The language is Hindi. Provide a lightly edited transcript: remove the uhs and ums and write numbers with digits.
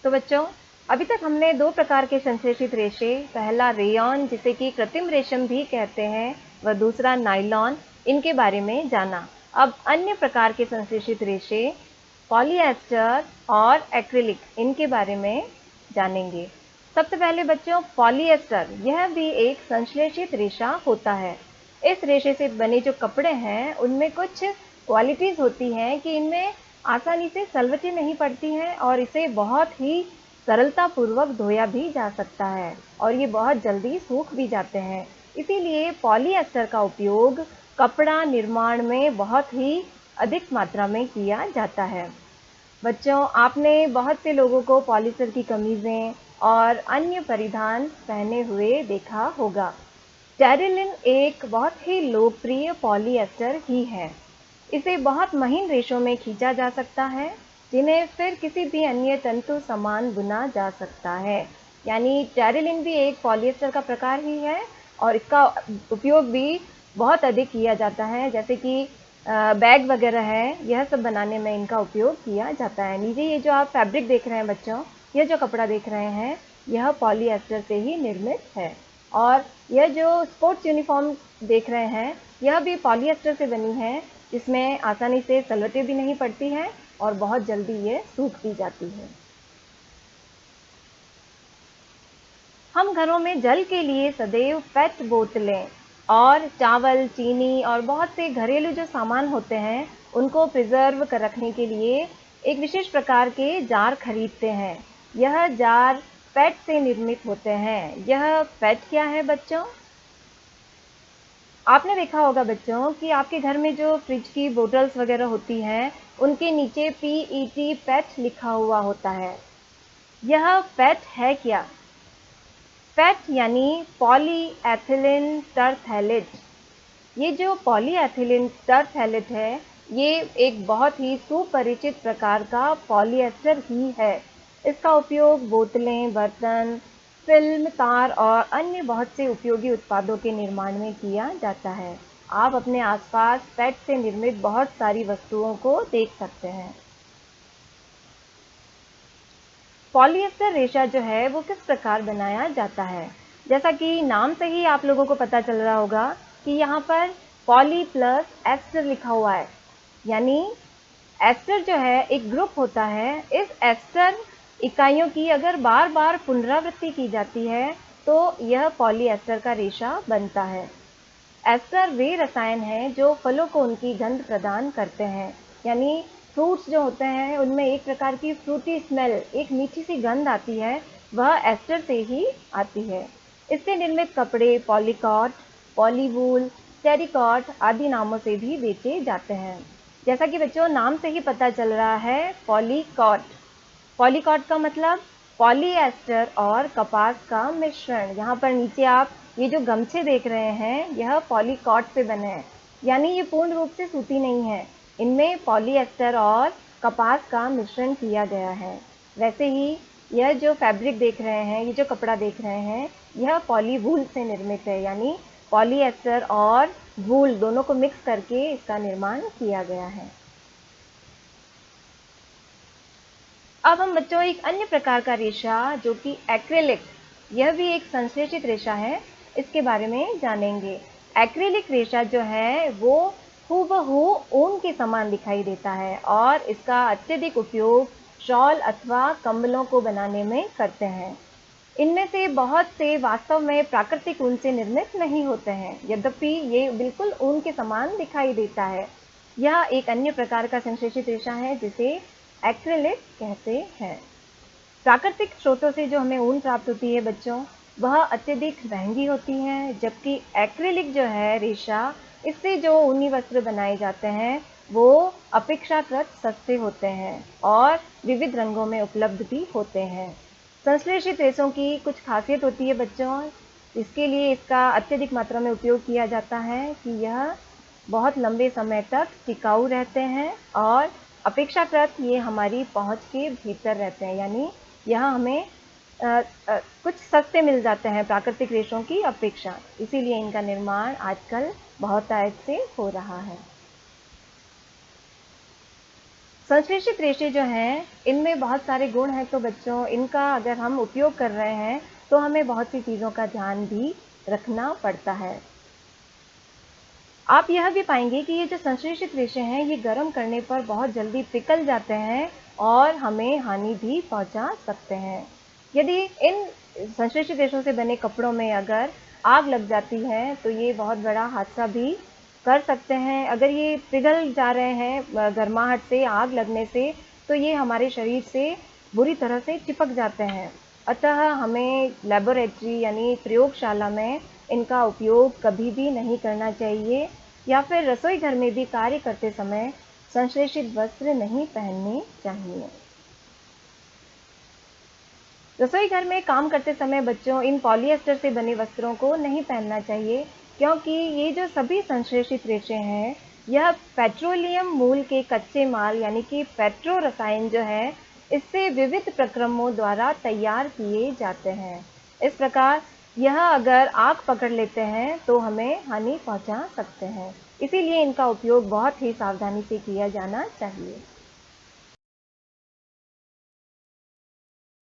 तो बच्चों, अभी तक हमने दो प्रकार के संश्लेषित रेशे, पहला रेयॉन जिसे कि कृत्रिम रेशम भी कहते हैं व दूसरा नायलॉन, इनके बारे में जाना। अब अन्य प्रकार के संश्लेषित रेशे पॉलीएस्टर और एक्रिलिक, इनके बारे में जानेंगे। सबसे पहले बच्चों, पॉलीएस्टर यह भी एक संश्लेषित रेशा होता है। इस रेशे से बने जो कपड़े हैं उनमें कुछ क्वालिटीज़ होती हैं कि इनमें आसानी से सलवटें नहीं पड़ती हैं और इसे बहुत ही सरलतापूर्वक धोया भी जा सकता है और ये बहुत जल्दी सूख भी जाते हैं। इसीलिए पॉलीएस्टर का उपयोग कपड़ा निर्माण में बहुत ही अधिक मात्रा में किया जाता है। बच्चों, आपने बहुत से लोगों को पॉलिएस्टर की कमीज़ें और अन्य परिधान पहने हुए देखा होगा। टेरिलिन एक बहुत ही लोकप्रिय पॉलीएस्टर ही है। इसे बहुत महीन रेशों में खींचा जा सकता है, जिन्हें फिर किसी भी अन्य तंतु समान बुना जा सकता है। यानी टेरिलिन भी एक पॉलीएस्टर का प्रकार ही है और इसका उपयोग भी बहुत अधिक किया जाता है, जैसे कि बैग वगैरह है, यह सब बनाने में इनका उपयोग किया जाता है। नीचे ये जो आप फैब्रिक देख रहे हैं बच्चों, यह जो कपड़ा देख रहे हैं, यह पॉलीएस्टर से ही निर्मित है। और यह जो स्पोर्ट्स यूनिफॉर्म देख रहे हैं, यह भी पॉलीएस्टर से बनी है, जिसमें आसानी से सलवटें भी नहीं पड़ती हैं और बहुत जल्दी ये सूख भी जाती है। हम घरों में जल के लिए सदैव पेट बोतलें और चावल, चीनी और बहुत से घरेलू जो सामान होते हैं, उनको प्रिजर्व कर रखने के लिए एक विशेष प्रकार के जार खरीदते हैं। यह जार पेट से निर्मित होते हैं। यह पेट क्या है बच्चों? आपने देखा होगा बच्चों कि आपके घर में जो फ्रिज की बोतल्स वगैरह होती हैं, उनके नीचे PET पेट लिखा हुआ होता है। यह पेट है क्या? पेट यानी पॉलीएथिलीन टरफैलेट। ये जो पॉलीएथिलीन टरफैलेट है, ये एक बहुत ही सुपरिचित प्रकार का पॉलीएस्टर ही है। इसका उपयोग बोतलें, बर्तन, फिल्म, तार और अन्य बहुत से उपयोगी उत्पादों के निर्माण में किया जाता है। आप अपने आसपास पेट से निर्मित बहुत सारी वस्तुओं को देख सकते हैं। पॉलीएस्टर रेशा जो है वो किस प्रकार बनाया जाता है? जैसा कि नाम से ही आप लोगों को पता चल रहा होगा कि यहाँ पर पॉली प्लस एस्टर लिखा हुआ है। यानी एस्टर जो है एक ग्रुप होता है। इस एस्टर इकाइयों की अगर बार बार पुनरावृत्ति की जाती है तो यह पॉलीएस्टर का रेशा बनता है। एस्टर वे रसायन हैं जो फलों को उनकी गंध प्रदान करते हैं। यानी फ्रूट्स जो होते हैं उनमें एक प्रकार की फ्रूटी स्मेल, एक मीठी सी गंध आती है, वह एस्टर से ही आती है। इससे निर्मित कपड़े पॉलीकॉट, पॉलीवूल, टेरिकॉट आदि नामों से भी बेचे जाते हैं। जैसा कि बच्चों नाम से ही पता चल रहा है, पॉलीकॉट। पॉलीकॉट का मतलब पॉलीएस्टर और कपास का मिश्रण। यहाँ पर नीचे आप ये जो गमछे देख रहे हैं, यह पॉलीकॉट से बने हैं। यानी ये पूर्ण रूप से सूती नहीं है, इनमें पॉलीएस्टर और कपास का मिश्रण किया गया है। वैसे ही यह जो फैब्रिक देख रहे हैं, ये जो कपड़ा देख रहे हैं, यह पॉलीवूल से निर्मित है। यानी पॉलीएस्टर और वूल दोनों को मिक्स करके इसका निर्माण किया गया है। अब हम बच्चों एक अन्य प्रकार का रेशा जो कि एक्रिलिक, यह भी एक संश्लेषित रेशा है, इसके बारे में जानेंगे। एक्रिलिक रेशा जो है वो हूबहू ऊन के समान दिखाई देता है और इसका अत्यधिक उपयोग शॉल अथवा कंबलों को बनाने में करते हैं। इनमें से बहुत से वास्तव में प्राकृतिक ऊन से निर्मित नहीं होते हैं, यद्यपि ये बिल्कुल ऊन के समान दिखाई देता है। यह एक अन्य प्रकार का संश्लेषित रेशा है जिसे एक्रिलिक कहते हैं। प्राकृतिक स्रोतों से जो हमें ऊन प्राप्त होती है बच्चों, वह अत्यधिक महंगी होती है, जबकि एक्रिलिक जो है रेशा, इससे जो ऊनी वस्त्र बनाए जाते हैं वो अपेक्षाकृत सस्ते होते हैं और विविध रंगों में उपलब्ध भी होते हैं। संश्लेषित रेशों की कुछ खासियत होती है बच्चों, इसके लिए इसका अत्यधिक मात्रा में उपयोग किया जाता है कि यह बहुत लंबे समय तक टिकाऊ रहते हैं और अपेक्षाकृत ये हमारी पहुंच के भीतर रहते हैं। यानी यह हमें कुछ सस्ते मिल जाते हैं प्राकृतिक रेशों की अपेक्षा, इसीलिए इनका निर्माण आजकल बहुतायत से हो रहा है। संश्लेषित रेशे जो हैं, इनमें बहुत सारे गुण हैं, तो बच्चों इनका अगर हम उपयोग कर रहे हैं, तो हमें बहुत सी चीज़ों का ध्यान भी रखना पड़ता है। आप यह भी पाएंगे कि ये जो संश्लेषित रेशे हैं, ये गर्म करने पर बहुत जल्दी पिघल जाते हैं और हमें हानि भी पहुंचा सकते हैं। यदि इन संश्लेषित रेशों से बने कपड़ों में अगर आग लग जाती है, तो ये बहुत बड़ा हादसा भी कर सकते हैं। अगर ये पिघल जा रहे हैं गर्माहट से, आग लगने से, तो ये हमारे शरीर से बुरी तरह से चिपक जाते हैं। अतः हमें लैबोरेटरी यानी प्रयोगशाला में इनका उपयोग कभी भी नहीं करना चाहिए, या फिर रसोई घर में भी कार्य करते समय संश्लेषित वस्त्र नहीं पहनने चाहिए। रसोई घर में काम करते समय बच्चों इन पॉलिएस्टर से बने वस्त्रों को नहीं पहनना चाहिए, क्योंकि ये जो सभी संश्लेषित रेशे हैं, यह पेट्रोलियम मूल के कच्चे माल यानी कि पेट्रो रसायन जो है, इससे विविध प्रक्रमों द्वारा तैयार किए जाते हैं। इस प्रकार यह अगर आग पकड़ लेते हैं तो हमें हानि पहुंचा सकते हैं। इसीलिए इनका उपयोग बहुत ही सावधानी से किया जाना चाहिए।